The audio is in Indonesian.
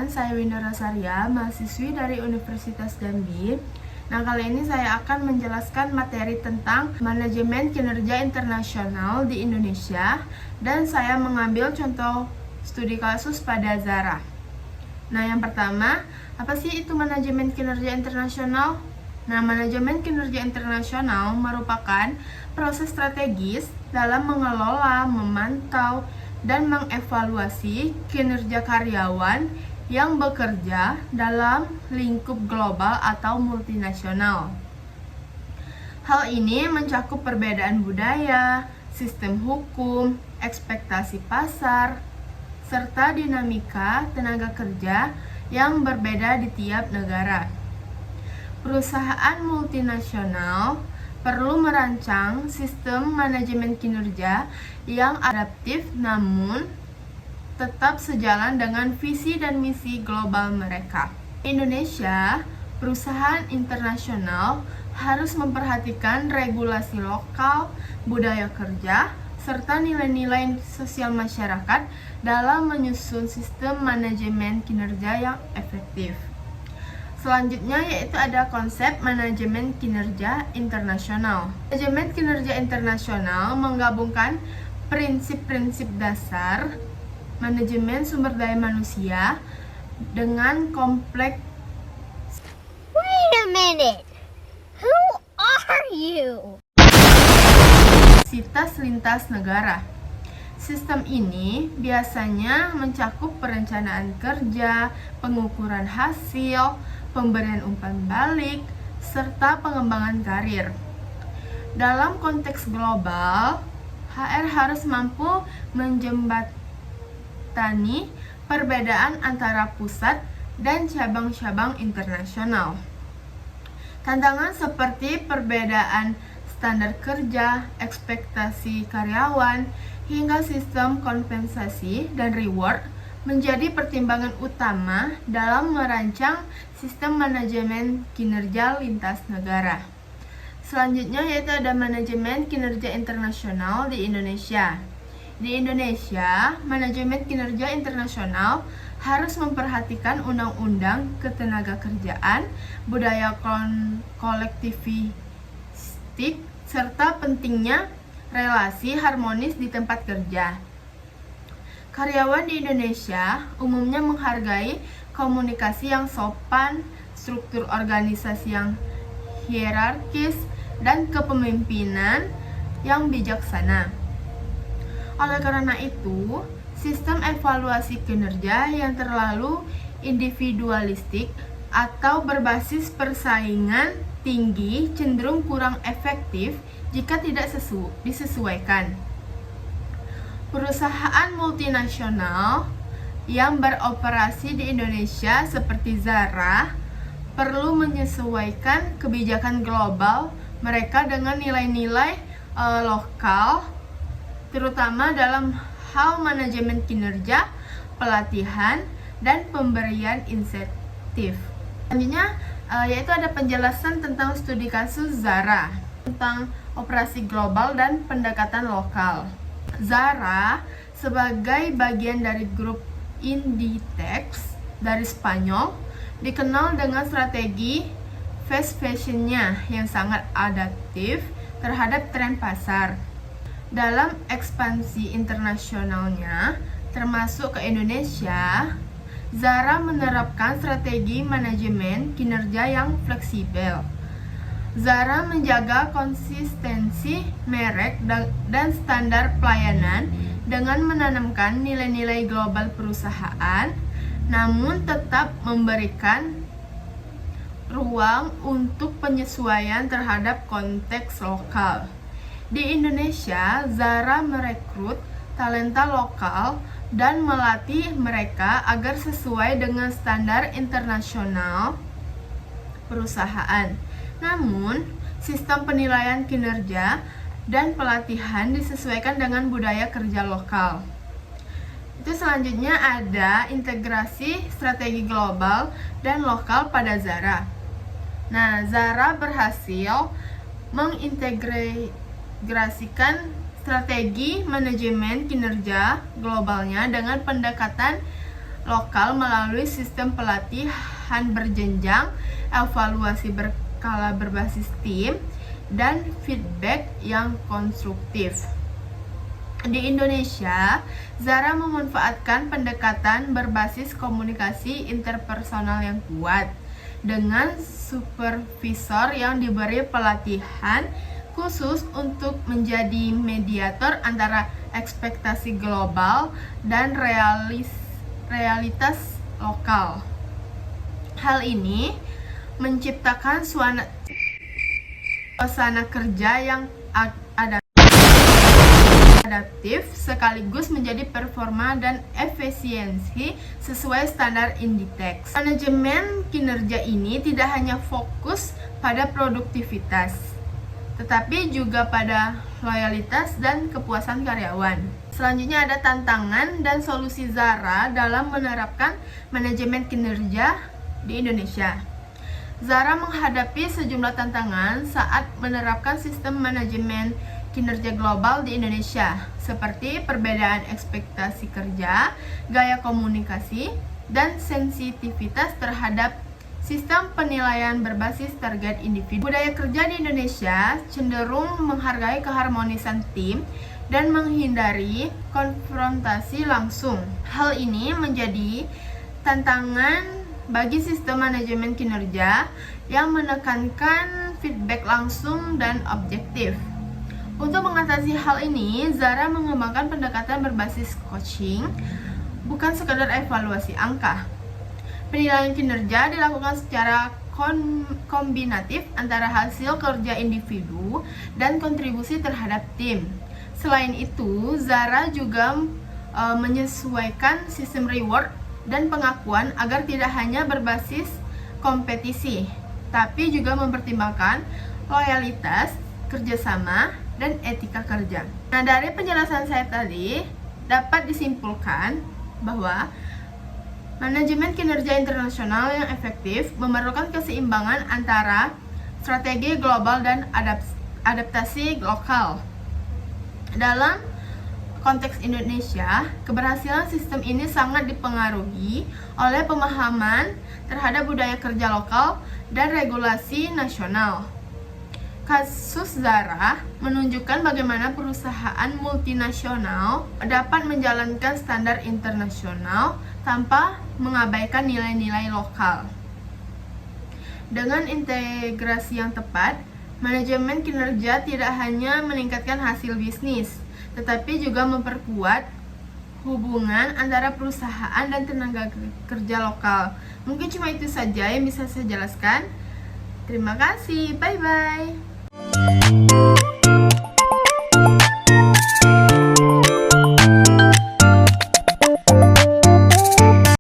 saya Winda Rosaria, mahasiswi dari Universitas Jambi. Nah, kali ini saya akan menjelaskan materi tentang manajemen kinerja internasional di Indonesia, dan saya mengambil contoh studi kasus pada Zara. Nah, yang pertama, apa sih itu manajemen kinerja internasional? Nah, manajemen kinerja internasional merupakan proses strategis dalam mengelola, memantau, dan mengevaluasi kinerja karyawan yang bekerja dalam lingkup global atau multinasional. Hal ini mencakup perbedaan budaya, sistem hukum, ekspektasi pasar, serta dinamika tenaga kerja yang berbeda di tiap negara. Perusahaan multinasional perlu merancang sistem manajemen kinerja yang adaptif namun tetap sejalan dengan visi dan misi global mereka. Indonesia, perusahaan internasional harus memperhatikan regulasi lokal, budaya kerja, serta nilai-nilai sosial masyarakat dalam menyusun sistem manajemen kinerja yang efektif. Selanjutnya yaitu ada konsep manajemen kinerja internasional. Manajemen kinerja internasional menggabungkan prinsip-prinsip dasar manajemen sumber daya manusia dengan kompleks. Wait a minute. Who are you? Sitas lintas negara. Sistem ini biasanya mencakup perencanaan kerja, pengukuran hasil, pemberian umpan balik, serta pengembangan karir. Dalam konteks global, HR harus mampu menjembatani perbedaan antara pusat dan cabang-cabang internasional. Tantangan seperti perbedaan standar kerja, ekspektasi karyawan, hingga sistem kompensasi dan reward menjadi pertimbangan utama dalam merancang sistem manajemen kinerja lintas negara. Selanjutnya yaitu ada manajemen kinerja internasional di Indonesia. Di Indonesia, manajemen kinerja internasional harus memperhatikan undang-undang ketenagakerjaan, budaya kolektivistik, serta pentingnya relasi harmonis di tempat kerja. Karyawan di Indonesia umumnya menghargai komunikasi yang sopan, struktur organisasi yang hierarkis, dan kepemimpinan yang bijaksana. Oleh karena itu, sistem evaluasi kinerja yang terlalu individualistik atau berbasis persaingan tinggi cenderung kurang efektif jika tidak disesuaikan. Perusahaan multinasional yang beroperasi di Indonesia seperti Zara perlu menyesuaikan kebijakan global mereka dengan nilai-nilai lokal, terutama dalam hal manajemen kinerja, pelatihan, dan pemberian insentif. Selanjutnya yaitu ada penjelasan tentang studi kasus Zara tentang operasi global dan pendekatan lokal. Zara sebagai bagian dari grup Inditex dari Spanyol dikenal dengan strategi fast fashion-nya yang sangat adaptif terhadap tren pasar. Dalam ekspansi internasionalnya, termasuk ke Indonesia, Zara menerapkan strategi manajemen kinerja yang fleksibel. Zara menjaga konsistensi merek dan standar pelayanan dengan menanamkan nilai-nilai global perusahaan, namun tetap memberikan ruang untuk penyesuaian terhadap konteks lokal. Di Indonesia, Zara merekrut talenta lokal dan melatih mereka agar sesuai dengan standar internasional perusahaan. Namun, sistem penilaian kinerja dan pelatihan disesuaikan dengan budaya kerja lokal. Itu selanjutnya ada integrasi strategi global dan lokal pada Zara. Nah, Zara berhasil mengintegrasikan strategi manajemen kinerja globalnya dengan pendekatan lokal melalui sistem pelatihan berjenjang, evaluasi berkala berbasis tim, dan feedback yang konstruktif. Di Indonesia, Zara memanfaatkan pendekatan berbasis komunikasi interpersonal yang kuat dengan supervisor yang diberi pelatihan khusus untuk menjadi mediator antara ekspektasi global dan realitas lokal. Hal ini menciptakan suasana kerja yang adaptif sekaligus menjadi performa dan efisiensi sesuai standar Inditex. Manajemen kinerja ini tidak hanya fokus pada produktivitas, tetapi juga pada loyalitas dan kepuasan karyawan. Selanjutnya ada tantangan dan solusi Zara dalam menerapkan manajemen kinerja di Indonesia. Zara menghadapi sejumlah tantangan saat menerapkan sistem manajemen kinerja global di Indonesia, seperti perbedaan ekspektasi kerja, gaya komunikasi, dan sensitivitas terhadap sistem penilaian berbasis target individu. Budaya kerja di Indonesia cenderung menghargai keharmonisan tim dan menghindari konfrontasi langsung. Hal ini menjadi tantangan bagi sistem manajemen kinerja yang menekankan feedback langsung dan objektif. Untuk mengatasi hal ini, Zara mengembangkan pendekatan berbasis coaching, bukan sekadar evaluasi angka. Penilaian kinerja dilakukan secara kombinatif antara hasil kerja individu dan kontribusi terhadap tim. Selain itu, Zara juga menyesuaikan sistem reward dan pengakuan agar tidak hanya berbasis kompetisi, tapi juga mempertimbangkan loyalitas, kerjasama, dan etika kerja. Nah, dari penjelasan saya tadi dapat disimpulkan bahwa manajemen kinerja internasional yang efektif memerlukan keseimbangan antara strategi global dan adaptasi lokal. Dalam konteks Indonesia, keberhasilan sistem ini sangat dipengaruhi oleh pemahaman terhadap budaya kerja lokal dan regulasi nasional. Kasus Zara menunjukkan bagaimana perusahaan multinasional dapat menjalankan standar internasional tanpa mengabaikan nilai-nilai lokal. Dengan integrasi yang tepat, manajemen kinerja tidak hanya meningkatkan hasil bisnis, tetapi juga memperkuat hubungan antara perusahaan dan tenaga kerja lokal. Mungkin cuma itu saja yang bisa saya jelaskan. Terima kasih, bye-bye.